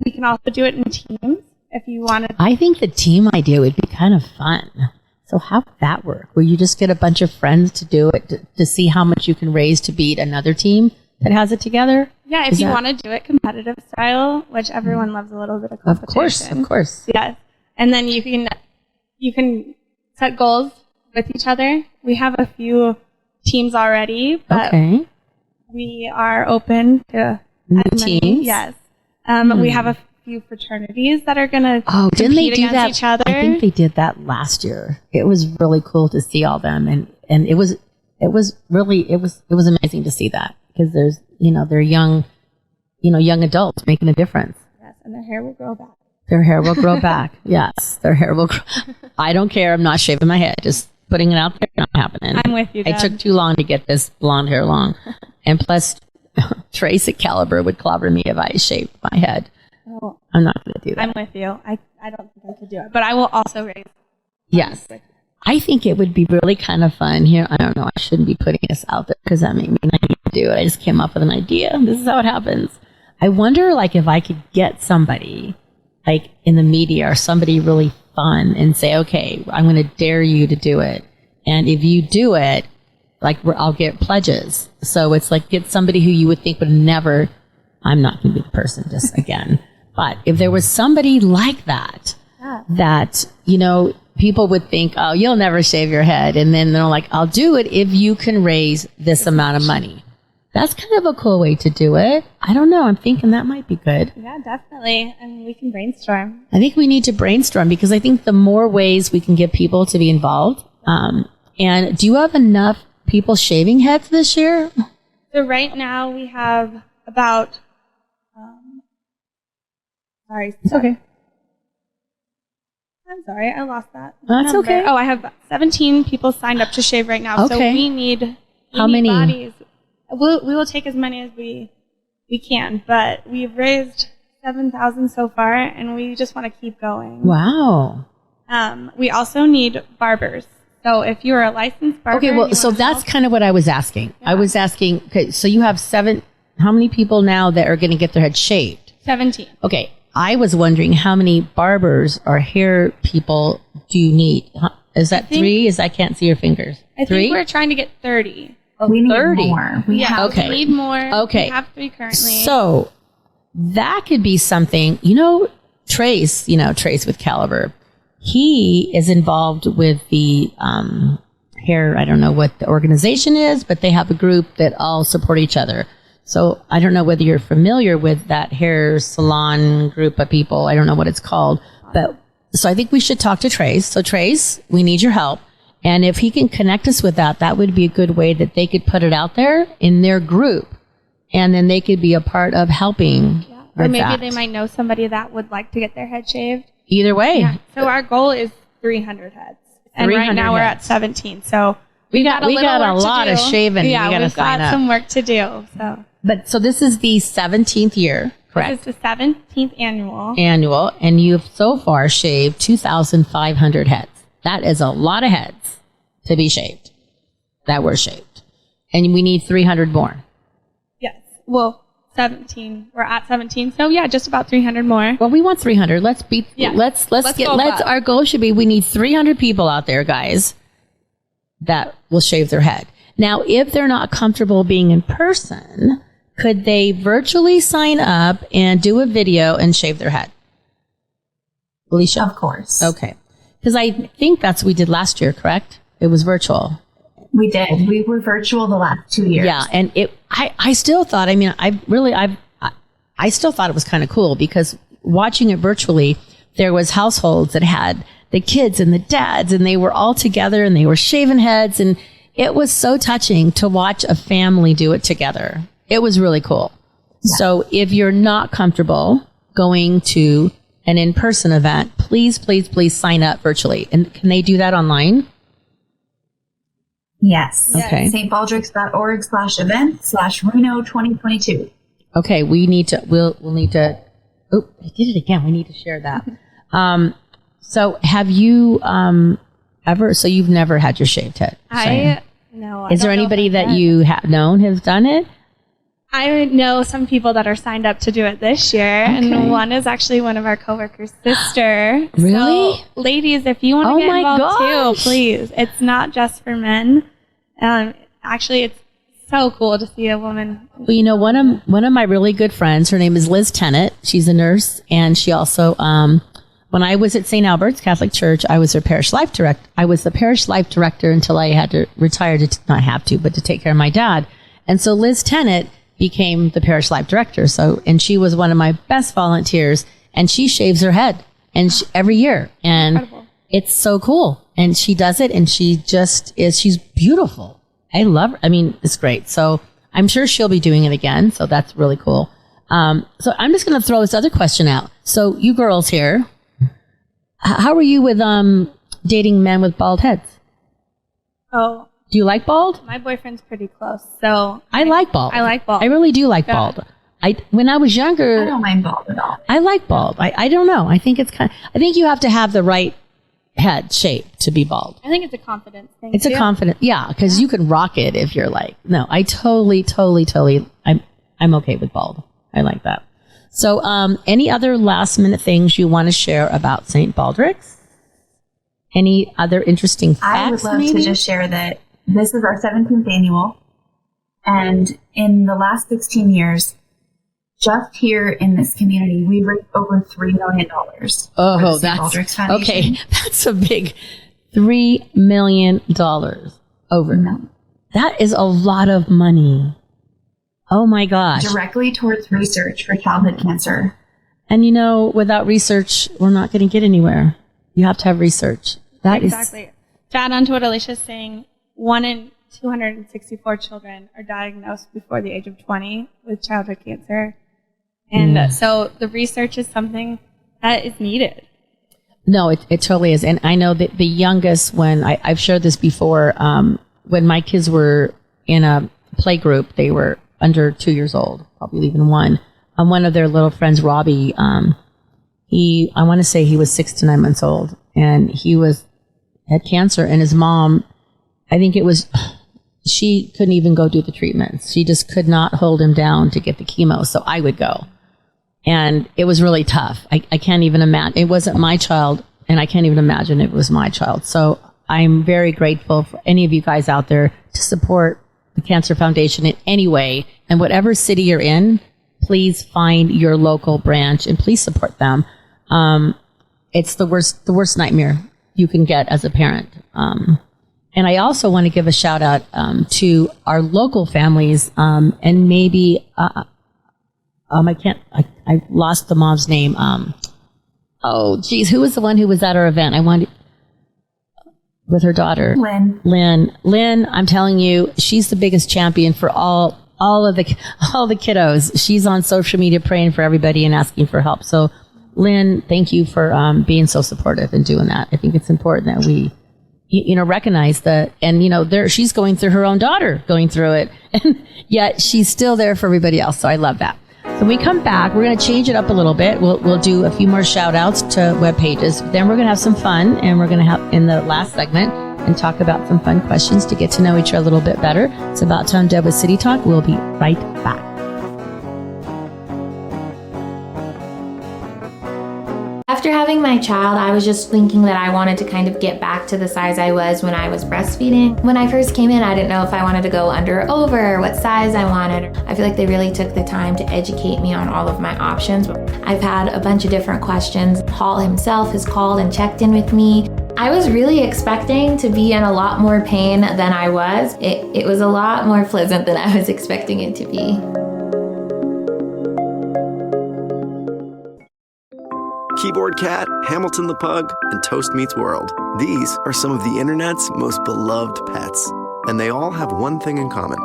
S5: we can also do it in teams if you wanted.
S3: I think the team idea would be kind of fun. So how would that work? Will you just get a bunch of friends to do it to see how much you can raise to beat another team that has it together?
S5: Yeah, if you want to do it competitive style, which everyone loves a little bit of competition.
S3: Of course.
S5: Yes. And then you can set goals with each other. We have a few teams already, but we are open to
S3: new teams.
S5: Yes. We have a few fraternities that are going to
S3: didn't they do that?
S5: Each other.
S3: I think they did that last year. It was really cool to see all them, and it was amazing to see that, because they're young adults making a difference.
S5: Yes, and their hair will grow back.
S3: Their hair will grow back. Yes, their hair will grow. I don't care. I'm not shaving my head. Just putting it out there, not happening.
S5: I'm with you, Deb.
S3: It took too long to get this blonde hair long. And plus, Trace at Caliber would clobber me if I shaved my head.
S5: Oh,
S3: I'm not going to do that.
S5: I'm with you. I don't think I could do it. But I will also raise.
S3: Yes. I think it would be really kind of fun here. I don't know. I shouldn't be putting this out there because that made me not need to do it. I just came up with an idea. This is how it happens. I wonder, if I could get somebody, in the media or somebody really fun and say, okay, I'm going to dare you to do it. And if you do it, like I'll get pledges. So it's like get somebody who you would think would never, I'm not going to be the person just again. But if there was somebody like that, that, you know, people would think, oh, you'll never shave your head. And then they're like, I'll do it if you can raise this amount of money. That's kind of a cool way to do it. I don't know. I'm thinking that might be good.
S5: Yeah, definitely. And we can brainstorm.
S3: I think we need to brainstorm because I think the more ways we can get people to be involved. And do you have enough people shaving heads this year?
S5: So right now we have about,
S3: It's okay.
S5: I'm sorry, I lost that.
S3: That's
S5: number.
S3: okay.
S5: Oh, I have 17 people signed up to shave right now.
S3: Okay.
S5: So we need
S3: How many
S5: bodies. We will take as many as we can, but we've raised 7,000 so far, and we just want to keep going.
S3: Wow.
S5: We also need barbers. So if you're a licensed barber,
S3: Okay, well, so that's kind of what I was asking. Yeah. I was asking, okay, so you have how many people now that are going to get their head shaved?
S5: 17.
S3: Okay, I was wondering how many barbers or hair people do you need? Is that 3? I can't see your fingers.
S5: I
S3: 3?
S5: think we're trying to get 30.
S4: We need
S3: 30.
S4: more.
S5: We need more.
S3: Okay.
S5: We have 3 currently.
S3: So that could be something, Trace with Caliber. He is involved with the hair. I don't know what the organization is, but they have a group that all support each other. So I don't know whether you're familiar with that hair salon group of people. I don't know what it's called, but so I think we should talk to Trace. So Trace, we need your help. And if he can connect us with that would be a good way that they could put it out there in their group. And then they could be a part of helping.
S5: Yeah. Or maybe
S3: that.
S5: they might know somebody that would like to get their head shaved.
S3: Either way.
S5: Yeah. So our goal is 300 heads. And right now we're at 17. So
S3: we got a lot of shaving.
S5: Yeah,
S3: we've
S5: got some work to do.
S3: So this is the 17th year, correct?
S5: This is the 17th annual.
S3: And you've so far shaved 2,500 heads. That is a lot of heads to be shaved that were shaved. And we need 300 more.
S5: Yes. Well, 17. We're at 17. So yeah, just about 300 more.
S3: Well, we want 300. Let's our goal should be we need 300 people out there, guys, that will shave their head. Now, if they're not comfortable being in person, could they virtually sign up and do a video and shave their head? Alicia?
S4: Of course.
S3: Okay. Because I think that's what we did last year, correct? It was virtual.
S4: We did. We were virtual the last 2 years.
S3: Yeah, and I still thought, I still thought it was kind of cool because watching it virtually, there was households that had the kids and the dads, and they were all together and they were shaving heads, and it was so touching to watch a family do it together. It was really cool. Yeah. So if you're not comfortable going to an in-person event, please, please, please sign up virtually. And can they do that online?
S4: Yes.
S3: Okay.
S4: stbaldrick.org/event/Reno 2022.
S3: Okay. We'll need to, oh, I did it again. We need to share that. So have you, so you've never had your shaved head?
S5: No.
S3: Is there anybody that you have known has done it?
S5: I know some people that are signed up to do it this year, and one is actually one of our coworkers' sister.
S3: Really?
S5: So, ladies, if you want to get involved too, please. It's not just for men. Actually, it's so cool to see a woman.
S3: Well, one of my really good friends, her name is Liz Tennant. She's a nurse, and she also, when I was at St. Albert's Catholic Church, I was their parish life director. I was the parish life director until I had to retire to take care of my dad. And so Liz Tennant became the parish life director. And she was one of my best volunteers, and she shaves her head every year. And incredible. It's so cool. And she does it, and she's beautiful. I love her. I mean, it's great. So I'm sure she'll be doing it again. So that's really cool. So I'm just going to throw this other question out. So you girls here, how are you with dating men with bald heads?
S5: Oh.
S3: Do you like bald?
S5: My boyfriend's pretty close, so
S3: I like bald.
S5: I like bald.
S3: I really do like bald. When I was younger,
S4: I don't mind bald at all.
S3: I like bald. I don't know. I think I think you have to have the right head shape to be bald.
S5: I think it's a confidence thing.
S3: It's a confidence, because you can rock it if you're like, no, I totally, I'm okay with bald. I like that. So, any other last minute things you want to share about St. Baldrick's? Any other interesting facts?
S4: I would love
S3: maybe?
S4: to just share that this is our 17th annual. And in the last 16 years, just here in this community, we raised over $3 million.
S3: Oh, that's okay. That's a big $3 million over.
S4: No.
S3: That is a lot of money. Oh my gosh.
S4: Directly towards research for childhood cancer.
S3: And without research, we're not going to get anywhere. You have to have research.
S5: Exactly. To add on to what Alicia's saying, 1 in 264 children are diagnosed before the age of 20 with childhood cancer. And so the research is something that is needed.
S3: No, it totally is. And I know that the youngest, when I've shared this before, when my kids were in a play group, they were under 2 years old, probably even one. One of their little friends, Robbie, I want to say he was 6 to 9 months old, and he had cancer, and his mom, I think she couldn't even go do the treatments. She just could not hold him down to get the chemo. So I would go. And it was really tough. I can't even imagine. It wasn't my child, and I can't even imagine it was my child. So I'm very grateful for any of you guys out there to support the Cancer Foundation in any way. And whatever city you're in, please find your local branch and please support them. It's the worst nightmare you can get as a parent. And I also want to give a shout out to our local families, and maybe I lost the mom's name. Who was the one who was at our event? I wanted with her daughter, Lynn. I'm telling you, she's the biggest champion for all the kiddos. She's on social media praying for everybody and asking for help. So, Lynn, thank you for being so supportive and doing that. I think it's important that we, recognize that. And she's going through her own daughter going through it, and yet she's still there for everybody else. So I love that. So when we come back, we're going to change it up a little bit. We'll do a few more shout outs to web pages. Then we're going to have some fun, and we're going to have in the last segment and talk about some fun questions to get to know each other a little bit better. It's About Time Deb with City Talk. We'll be right back.
S11: After having my child, I was just thinking that I wanted to kind of get back to the size I was when I was breastfeeding. When I first came in, I didn't know if I wanted to go under or over, what size I wanted. I feel like they really took the time to educate me on all of my options. I've had a bunch of different questions. Paul himself has called and checked in with me. I was really expecting to be in a lot more pain than I was. It was a lot more pleasant than I was expecting it to be.
S9: Keyboard Cat, Hamilton the Pug, and Toast Meets World. These are some of the internet's most beloved pets. And they all have one thing in common.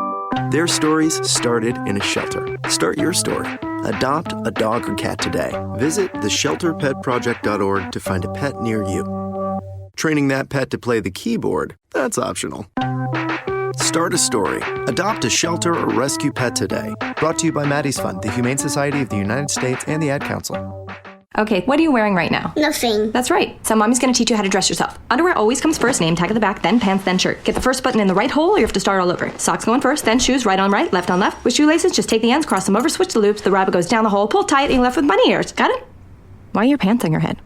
S9: Their stories started in a shelter. Start your story. Adopt a dog or cat today. Visit theshelterpetproject.org to find a pet near you. Training that pet to play the keyboard, that's optional. Start a story. Adopt a shelter or rescue pet today. Brought to you by Maddie's Fund, the Humane Society of the United States, and the Ad Council.
S12: Okay, what are you wearing right now?
S23: Nothing.
S12: That's right. So mommy's gonna teach you how to dress yourself. Underwear always comes first, name tag at the back, then pants, then shirt. Get the first button in the right hole or you have to start all over. Socks going first, then shoes, right on right, left on left. With shoelaces, just take the ends, cross them over, switch the loops, the rabbit goes down the hole, pull tight, and you're left with bunny ears. Got it? Why are your pants on your head?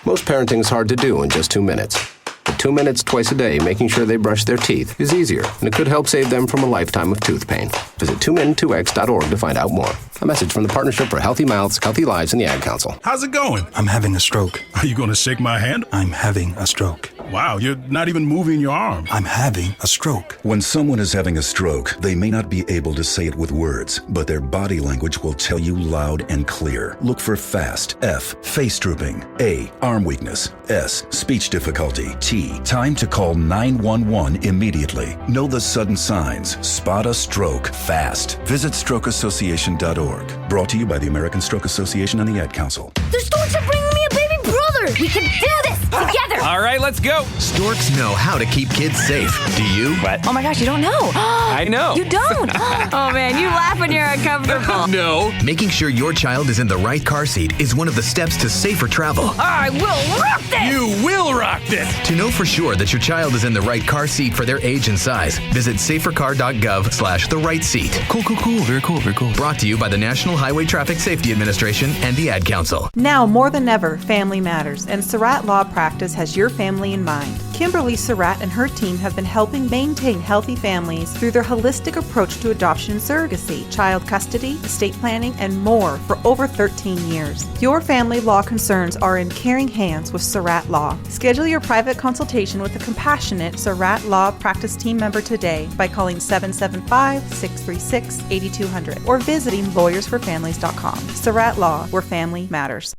S24: Most parenting is hard to do in just 2 minutes. But 2 minutes twice a day making sure they brush their teeth is easier, and it could help save them from a lifetime of tooth pain. Visit 2min2x.org to find out more. A message from the Partnership for Healthy Mouths, Healthy Lives, and the Ad Council.
S25: How's it going?
S15: I'm having a stroke.
S25: Are you going to shake my hand?
S15: I'm having a stroke.
S25: Wow, you're not even moving your arm.
S15: I'm having a stroke.
S26: When someone is having a stroke, they may not be able to say it with words, but their body language will tell you loud and clear. Look for FAST. F, face drooping. A, arm weakness. S, speech difficulty. T, time to call 911 immediately. Know the sudden signs. Spot a stroke fast. Visit strokeassociation.org. Brought to you by the American Stroke Association and the Ad Council.
S23: The storks are bringing me a baby brother. We can do this together.
S27: All right, let's go.
S28: Storks know how to keep kids safe. Do you?
S27: What?
S12: Oh my gosh, you don't know.
S27: I know.
S12: You don't. Oh man, you laugh when you're uncomfortable.
S27: No.
S28: Making sure your child is in the right car seat is one of the steps to safer travel.
S12: I will rock this.
S27: You will rock this.
S28: To know for sure that your child is in the right car seat for their age and size, visit safercar.gov/the right seat. Cool. Very cool. Brought to you by the National Highway Traffic Safety Administration and the Ad Council.
S6: Now more than ever, family matters. Matters, and Surratt Law Practice has your family in mind. Kimberly Surratt and her team have been helping maintain healthy families through their holistic approach to adoption and surrogacy, child custody, estate planning, and more for over 13 years. Your family law concerns are in caring hands with Surratt Law. Schedule your private consultation with a compassionate Surratt Law Practice team member today by calling 775-636-8200 or visiting lawyersforfamilies.com. Surratt Law, where family matters.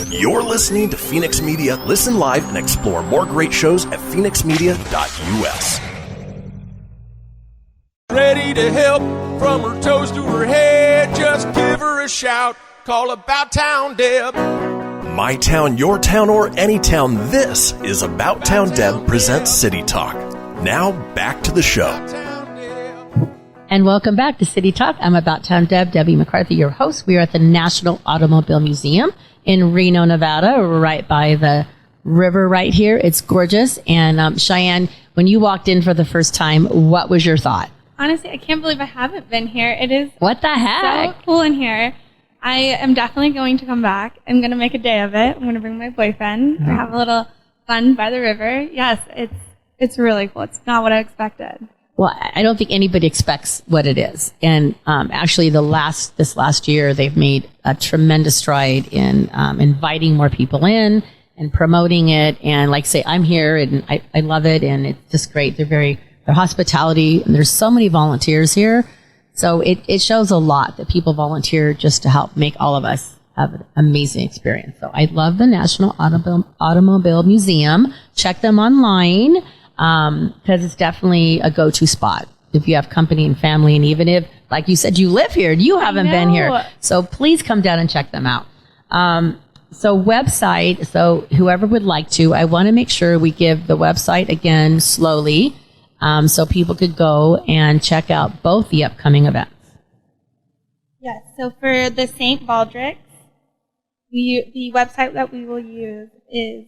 S1: You're listening to Fenix Media. Listen live and explore more great shows at fenixmedia.us.
S2: Ready to help from her toes to her head. Just give her a shout. Call About Town Deb.
S1: My town, your town, or any town. This is About Town Deb presents City Talk. Now back to the show.
S3: And welcome back to City Talk. I'm About Town Deb, Debbie McCarthy, your host. We are at the National Automobile Museum in Reno, Nevada, right by the river right here. It's gorgeous. And Cheyenne, when you walked in for the first time, what was your thought?
S5: Honestly, I can't believe I haven't been here. It is
S3: what the heck?
S5: So cool in here. I am definitely going to come back. I'm going to make a day of it. I'm going to bring my boyfriend. We're have a little fun by the river. Yes, it's really cool. It's not what I expected.
S3: Well, I don't think anybody expects what it is. And actually, this last year, they've made a tremendous stride in inviting more people in and promoting it. And like I say, I'm here and I love it. And it's just great. Their hospitality, and there's so many volunteers here. So it shows a lot that people volunteer just to help make all of us have an amazing experience. So I love the National Automobile Museum. Check them online. Because it's definitely a go-to spot if you have company and family, and even if, like you said, you live here and you haven't been here. So please come down and check them out. So website, so whoever would like to, I want to make sure we give the website again slowly, so people could go and check out both the upcoming events.
S5: Yes, so for the St. Baldrick, the website that we will use is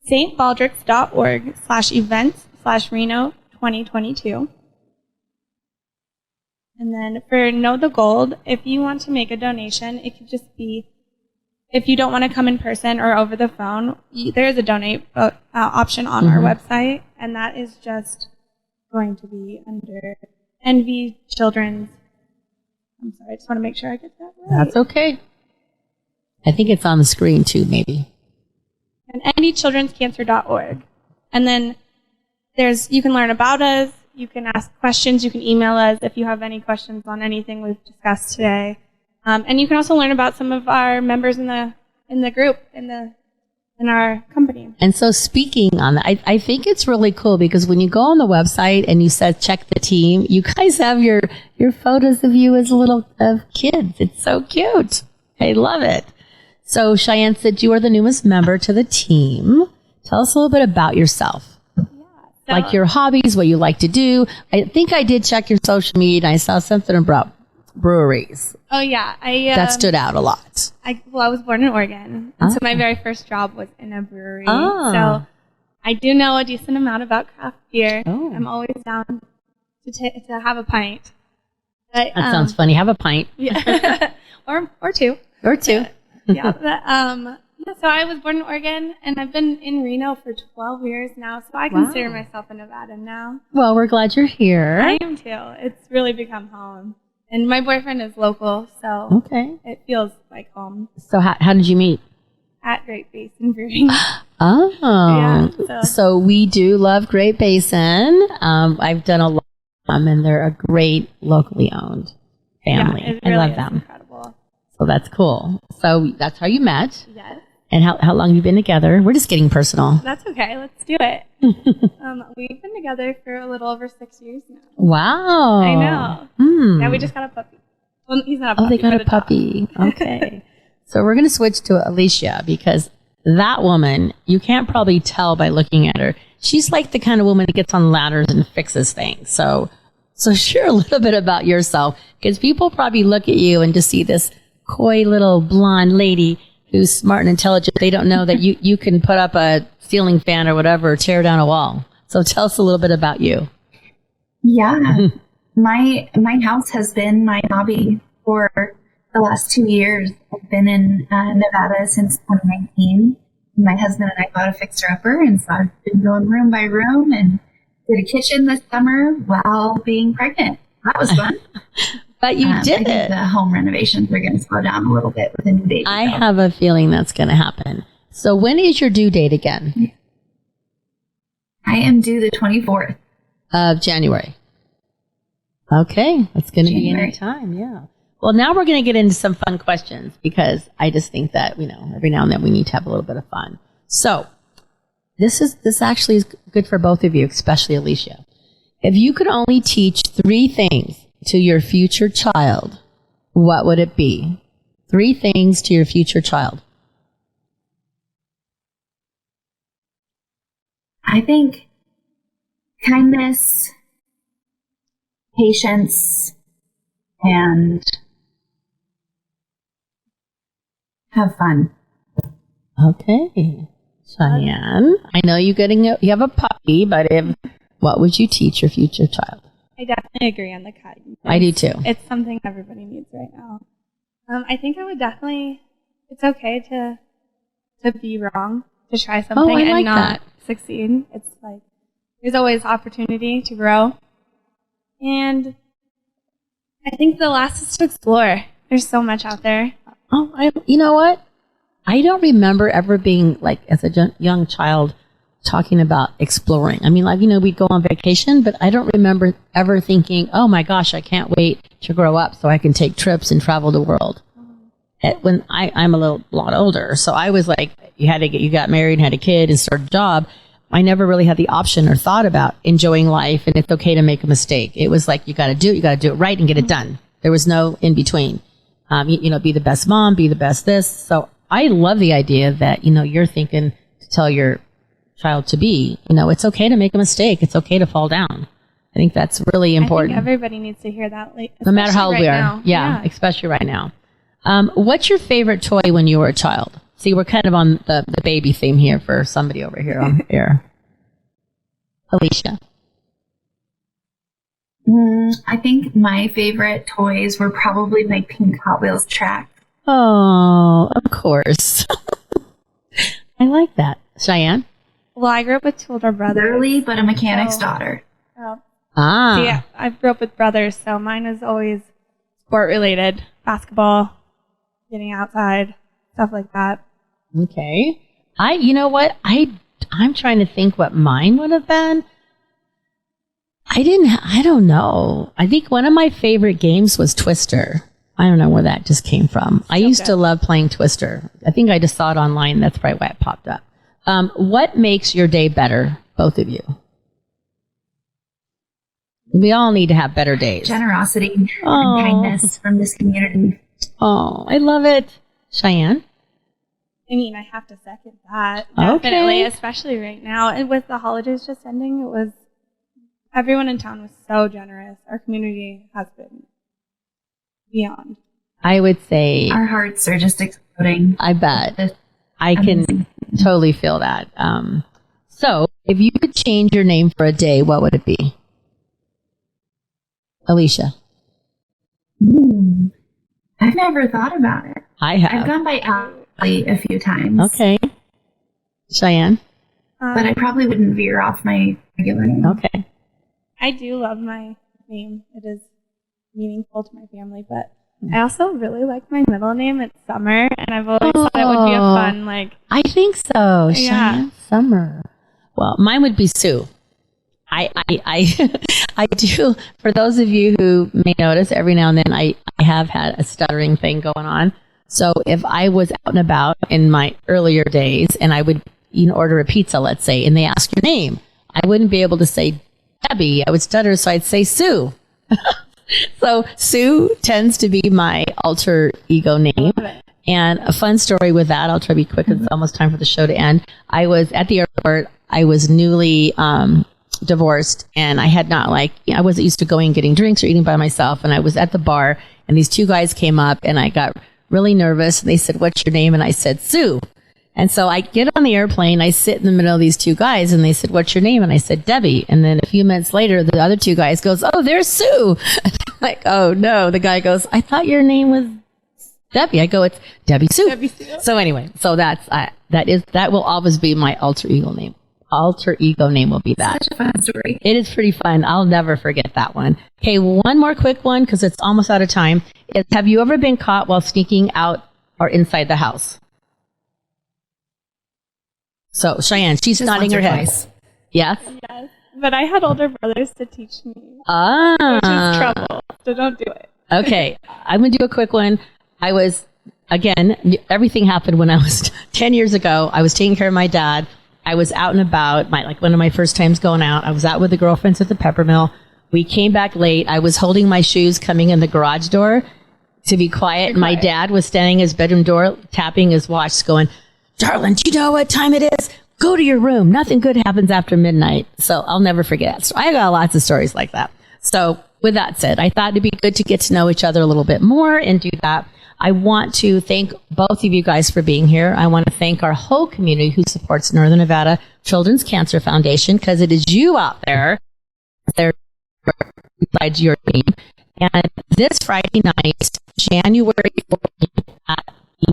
S5: stbaldricks.org/events/Reno 2022. And then for Know the Gold, if you want to make a donation, it could just be, if you don't want to come in person or over the phone, there is a donate option on our website, and that is just going to be under NV Children's. I'm sorry, I just want to make sure I get that right.
S3: That's okay. I think it's on the screen too, maybe.
S5: And NVChildren'sCancer.org. And then you can learn about us, you can ask questions, you can email us if you have any questions on anything we've discussed today. And you can also learn about some of our members in the group, in our company.
S3: And so speaking on that, I think it's really cool because when you go on the website and you said check the team, you guys have your photos of you as of kids. It's so cute. I love it. So Cheyenne said you are the newest member to the team. Tell us a little bit about yourself. Like your hobbies, what you like to do. I think I did check your social media and I saw something about breweries.
S5: Oh, yeah.
S3: That stood out a lot.
S5: I was born in Oregon. And so my very first job was in a brewery. So I do know a decent amount about craft beer. Oh. I'm always down to have a pint. But,
S3: that sounds funny. Have a pint.
S5: Yeah. or two.
S3: Or two.
S5: So I was born in Oregon, and I've been in Reno for 12 years now, so I consider myself a Nevadan now.
S3: Well, we're glad you're here.
S5: I am too. It's really become home. And my boyfriend is local, so it feels like home.
S3: So how did you meet?
S5: At Great Basin Brewing.
S3: Oh.
S5: Yeah,
S3: so we do love Great Basin. I've done a lot of them, and they're a great locally owned family.
S5: Yeah, it really
S3: I love them.
S5: Incredible.
S3: So that's cool. So that's how you met.
S5: Yes.
S3: And how long have you been together? We're just getting personal.
S5: That's okay. Let's do it. We've been together for a little over 6 years now.
S3: Wow.
S5: I know. Yeah, we just got a puppy. Well, he's not a puppy.
S3: Oh, they got a puppy. Okay. So we're going to switch to Alicia because that woman, you can't probably tell by looking at her. She's like the kind of woman that gets on ladders and fixes things. So share a little bit about yourself because people probably look at you and just see this coy little blonde lady who's smart and intelligent. They don't know that you can put up a ceiling fan or whatever, or tear down a wall. So tell us a little bit about you.
S4: Yeah. My house has been my hobby for the last 2 years. I've been in Nevada since 2019. My husband and I bought a fixer-upper, and so I've been going room by room and did a kitchen this summer while being pregnant. That was fun.
S3: But you did
S4: I think
S3: it.
S4: the home renovations are going to slow down a little bit with a new baby.
S3: I have a feeling that's going to happen. So when is your due date again?
S4: I am due the 24th.
S3: Of January. Okay. That's going to be any time. Yeah. Well, now we're going to get into some fun questions because I just think that, every now and then we need to have a little bit of fun. So this actually is good for both of you, especially Alicia. If you could only teach 3 things to your future child, what would it be? 3 things to your future child.
S4: I think kindness, patience, and have fun.
S3: Okay. Cheyenne, I know you have a puppy, but what would you teach your future child?
S5: I definitely agree on the kindness.
S3: I do too.
S5: It's something everybody needs right now. I think I would definitely, it's okay to be wrong, to try something and not succeed. It's like, there's always opportunity to grow. And I think the last is to explore. There's so much out there.
S3: Oh, you know what? I don't remember ever being as a young child talking about exploring. I mean, we'd go on vacation, but I don't remember ever thinking, oh my gosh, I can't wait to grow up so I can take trips and travel the world. When I'm a lot older, so I was like, you got married and had a kid and started a job. I never really had the option or thought about enjoying life, and it's okay to make a mistake. It was like, you got to do it right and get it done. There was no in between. Be the best mom, be the best this. So I love the idea that, you're thinking to tell your child to be, it's okay to make a mistake. It's okay to fall down. I think that's really important.
S5: I think everybody needs to hear that.
S3: No matter how old we are.
S5: Now.
S3: Yeah, especially right now. What's your favorite toy when you were a child? See, we're kind of on the baby theme here for somebody over here on here. Alicia.
S4: I think my favorite toys were probably my pink Hot Wheels track.
S3: Oh, of course. I like that. Cheyenne?
S5: Well, I grew up with 2 older brothers.
S4: Literally, but a mechanic's daughter.
S5: Oh.
S3: Ah.
S5: So yeah, I grew up with brothers, so mine was always sport related. Basketball, getting outside, stuff like that.
S3: Okay. You know what? I'm trying to think what mine would have been. I don't know. I think one of my favorite games was Twister. I don't know where that just came from. I used to love playing Twister. I think I just saw it online. That's probably why it popped up. What makes your day better, both of you? We all need to have better days.
S4: Generosity and kindness from this community.
S3: Oh, I love it. Cheyenne?
S5: I mean, I have to second that. Definitely, especially right now. And with the holidays just ending, everyone in town was so generous. Our community has been beyond.
S3: I would say
S4: our hearts are just exploding.
S3: I bet. I can totally feel that. So, if you could change your name for a day, what would it be? Alicia.
S4: I've never thought about it.
S3: I have.
S4: I've gone by Allie a few times.
S3: Okay. Cheyenne?
S4: But I probably wouldn't veer off my regular name.
S3: Okay.
S5: I do love my name. It is meaningful to my family, but I also really like my middle name. It's Summer, and I've always thought it would be a fun,
S3: I think so.
S5: Yeah.
S3: Cheyenne Summer. Well, mine would be Sue. I do. For those of you who may notice, every now and then I have had a stuttering thing going on. So if I was out and about in my earlier days and I would order a pizza, let's say, and they ask your name, I wouldn't be able to say Debbie. I would stutter, so I'd say Sue. So Sue tends to be my alter ego name. And a fun story with that, I'll try to be quick because it's almost time for the show to end. I was at the airport. I was newly divorced, and I had not I wasn't used to going and getting drinks or eating by myself. And I was at the bar, and these 2 guys came up, and I got really nervous. And they said, "What's your name?" And I said, "Sue." And so I get on the airplane, I sit in the middle of these 2 guys, and they said, "What's your name?" And I said, "Debbie." And then a few minutes later, the other 2 guys goes, "Oh, there's Sue." And I'm like, oh no. The guy goes, "I thought your name was Debbie. I go, it's Debbie Sue.
S5: Debbie Sue.
S3: So anyway, so that will always be my alter ego name. Alter ego name will be that.
S4: Such a fun story.
S3: It is pretty fun. I'll never forget that one. Okay, one more quick one because it's almost out of time. Have you ever been caught while sneaking out or inside the house? So Cheyenne, she's nodding her head. Yes?
S5: Yes. But I had older brothers to teach me.
S3: Ah.
S5: Which is trouble. So don't do it.
S3: Okay. I'm going to do a quick one. I was, again, everything happened when I was 10 years ago. I was taking care of my dad. I was out and about, one of my first times going out. I was out with the girlfriends at the pepper mill. We came back late. I was holding my shoes coming in the garage door to be quiet. My dad was standing at his bedroom door, tapping his watch, going, "Darling, do you know what time it is? Go to your room. Nothing good happens after midnight." So I'll never forget. So I got lots of stories like that. So with that said, I thought it'd be good to get to know each other a little bit more and do that. I want to thank both of you guys for being here. I want to thank our whole community who supports Northern Nevada Children's Cancer Foundation, because it is you out there besides your team. And this Friday night, January 14th at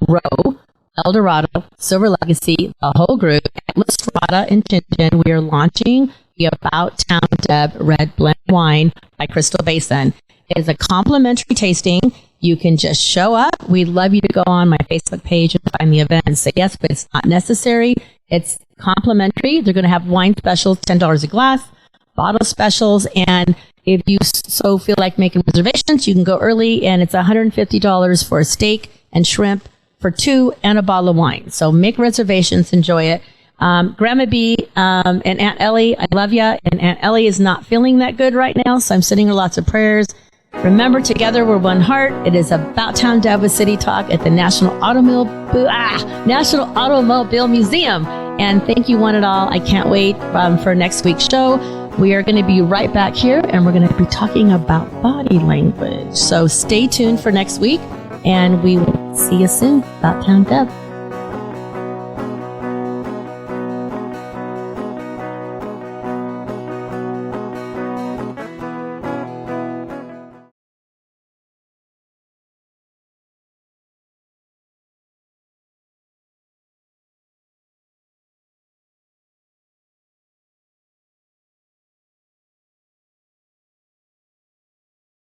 S3: Row, El Dorado, Silver Legacy, the whole group, at La Strada in Chin, we are launching the About Town Deb Red Blend Wine by Crystal Basin. It is a complimentary tasting. You can just show up. We'd love you to go on my Facebook page and find the event and say yes, but it's not necessary. It's complimentary. They're going to have wine specials, $10 a glass, bottle specials, and if you so feel like making reservations, you can go early, and it's $150 for a steak and shrimp for two and a bottle of wine. So make reservations, enjoy it. Grandma B and Aunt Ellie, I love ya. And Aunt Ellie is not feeling that good right now, so I'm sending her lots of prayers. Remember, together we're one heart. It is About Town Deb with City Talk at the National Automobile Museum. And thank you one and all. I can't wait for next week's show. We are going to be right back here, and we're going to be talking about body language. So stay tuned for next week, and we will see you soon. About Town Deb.